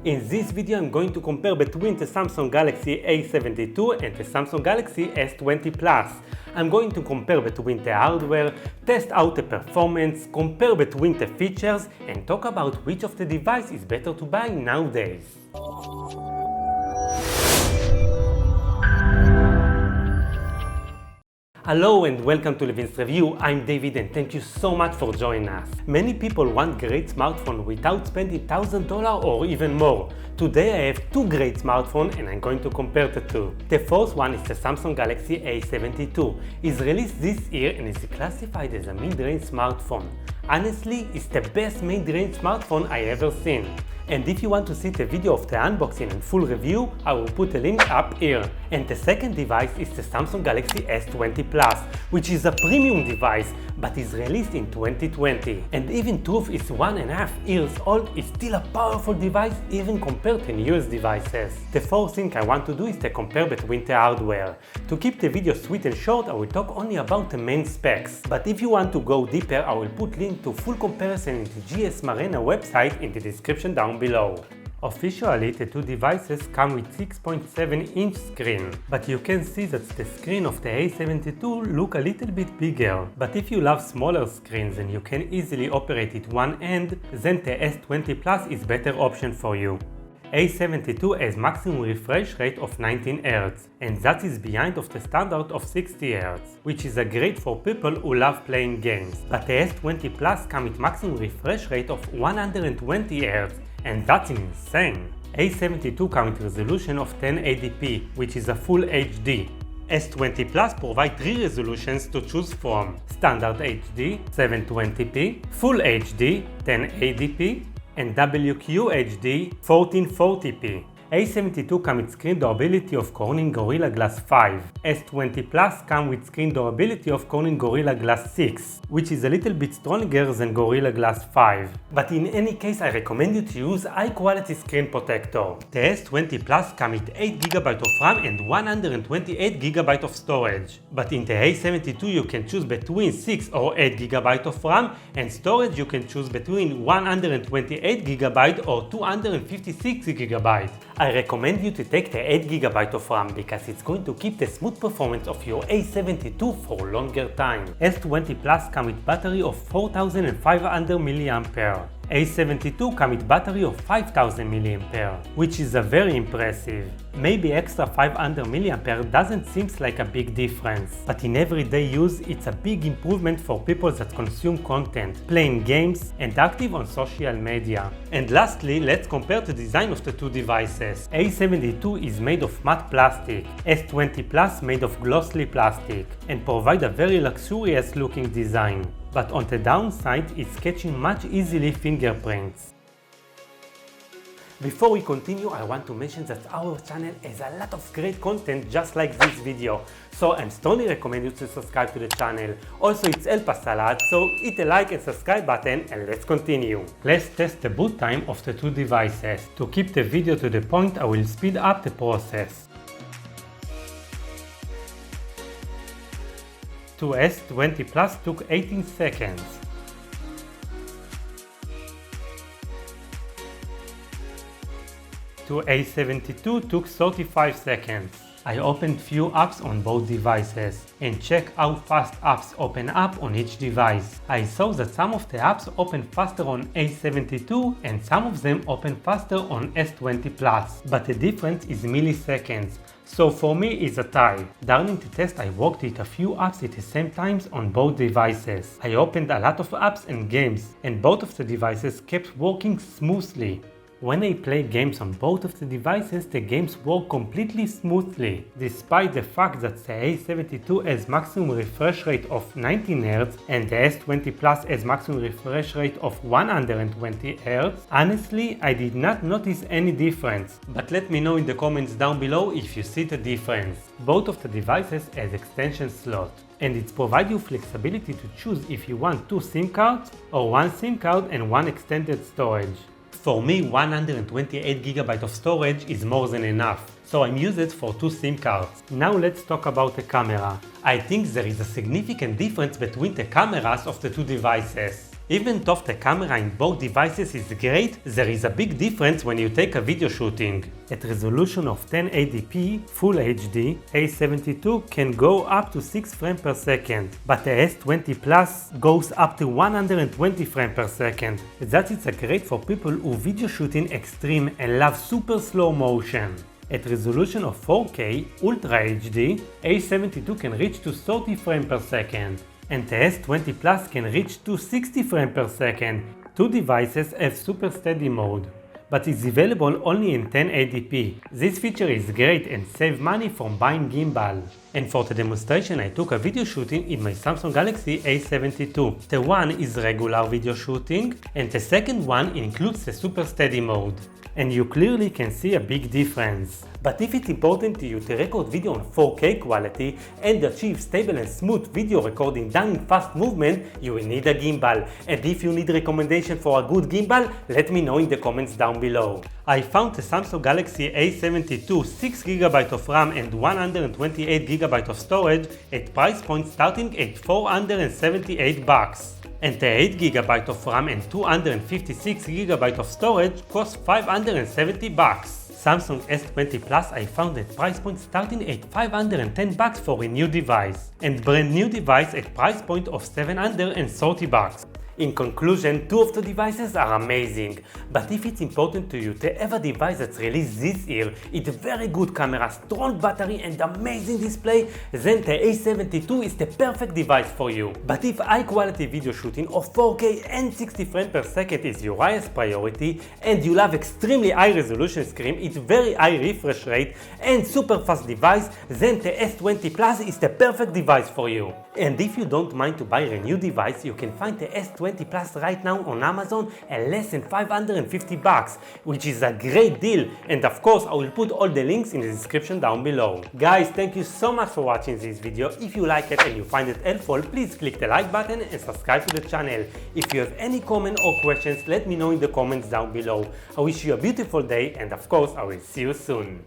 In this video I'm going to compare between the Samsung Galaxy A72 and the Samsung Galaxy S20 Plus. I'm going to compare between the hardware, test out the performance, compare between the features, and talk about which of the device is better to buy nowadays. Hello and welcome to Levin's Review. I'm David and thank you so much for joining us. Many people want great smartphone without spending $1,000 or even more. Today I have two great smartphones and I'm going to compare the two. The first one is the Samsung Galaxy A72. It's released this year and is classified as a mid-range smartphone. Honestly, it's the best mid-range smartphone I ever seen. And if you want to see the video of the unboxing and full review, I will put a link up here. And the second device is the Samsung Galaxy S20 Plus, which is a premium device, but is released in 2020. And even though it's 1.5 years old, it's still a powerful device even compared to newest devices. The fourth thing I want to do is to compare between the hardware. To keep the video sweet and short, I will talk only about the main specs. But if you want to go deeper, I will put link to full comparison in the GS Marena website in the description down below. Officially, the two devices come with 6.7-inch screen, but you can see that the screen of the A72 look a little bit bigger. But if you love smaller screens and you can easily operate it one hand, then the S20 Plus is better option for you. A72 has maximum refresh rate of 19 Hz, and that is behind of the standard of 60 Hz, which is great for people who love playing games. But the S20 Plus comes with maximum refresh rate of 120 Hz, and that's insane. A72 comes with resolution of 1080p, which is a full HD. S20 Plus provides three resolutions to choose from: Standard HD, 720p, Full HD, 1080p, and WQHD 1440p. A72 comes with screen durability of Corning Gorilla Glass 5. S20 Plus comes with screen durability of Corning Gorilla Glass 6, which is a little bit stronger than Gorilla Glass 5. But in any case, I recommend you to use high quality screen protector. The S20 Plus comes with 8GB of RAM and 128GB of storage. But in the A72 you can choose between 6 or 8GB of RAM, and storage you can choose between 128GB or 256GB. I recommend you to take the 8GB of RAM because it's going to keep the smooth performance of your A72 for longer time. S20 Plus comes with battery of 4500 mAh. A72 comes with battery of 5000 mAh, which is very impressive. Maybe extra 500 mAh doesn't seem like a big difference, but in everyday use it's a big improvement for people that consume content, playing games, and active on social media. And lastly, let's compare the design of the two devices. A72 is made of matte plastic, S20 Plus made of glossy plastic, and provide a very luxurious looking design. But on the downside, it's catching much easily fingerprints. Before we continue, I want to mention that our channel has a lot of great content just like this video, so I strongly recommend you to subscribe to the channel. Also, it helps us a lot, so hit the like and subscribe button and let's continue. Let's test the boot time of the two devices. To keep the video to the point, I will speed up the process. To S20 Plus took 18 seconds. To A72 took 35 seconds. I opened few apps on both devices and check how fast apps open up on each device. I saw that some of the apps open faster on A72 and some of them open faster on S20 Plus, but the difference is milliseconds. So for me it's a tie. During the test I worked with a few apps at the same time on both devices. I opened a lot of apps and games, and both of the devices kept working smoothly. When I play games on both of the devices, the games work completely smoothly, despite the fact that the A72 has maximum refresh rate of 19 Hz and the S20 Plus has maximum refresh rate of 120 Hz. Honestly, I did not notice any difference, but let me know in the comments down below if you see the difference. Both of the devices has extension slot, and it provides you flexibility to choose if you want 2 SIM cards or 1 SIM card and 1 extended storage. For me, 128GB of storage is more than enough, so I'm using it for 2 SIM cards. Now let's talk about the camera. I think there is a significant difference between the cameras of the two devices. Even though the camera in both devices is great, there is a big difference when you take a video shooting. At resolution of 1080p Full HD, A72 can go up to 6 frames per second, but the S20 Plus goes up to 120 frames per second. That is great for people who video shooting extreme and love super slow motion. At resolution of 4K Ultra HD, A72 can reach to 30 frames per second, and the S20 Plus can reach to 60 frames per second. Two devices have super steady mode, but is available only in 1080p. This feature is great and saves money from buying gimbal. And for the demonstration I took a video shooting in my Samsung Galaxy A72. The one is regular video shooting, and the second one includes the super steady mode. And you clearly can see a big difference. But if it's important to you to record video on 4K quality and achieve stable and smooth video recording done in fast movement, you will need a gimbal. And if you need recommendation for a good gimbal, let me know in the comments down below. I found the Samsung Galaxy A72 6GB of RAM and 128GB of storage at price point starting at $478. And the 8GB of RAM and 256GB of storage cost $570. Samsung S20 Plus I found at price point starting at $510 for a new device, and brand new device at price point of $730. In conclusion, two of the devices are amazing, but if it's important to you to have a device that's released this year, it's a very good camera, strong battery and amazing display, then the A72 is the perfect device for you. But if high quality video shooting of 4K and 60 frames per second is your highest priority, and you love extremely high resolution screen, it's very high refresh rate and super fast device, then the S20 Plus is the perfect device for you. And if you don't mind to buy a new device, you can find the S20 Plus right now on Amazon at less than $550, which is a great deal. And of course, I will put all the links in the description down below. Guys, thank you so much for watching this video. If you like it and you find it helpful, please click the like button and subscribe to the channel. If you have any comment or questions, let me know in the comments down below. I wish you a beautiful day, and of course, I will see you soon.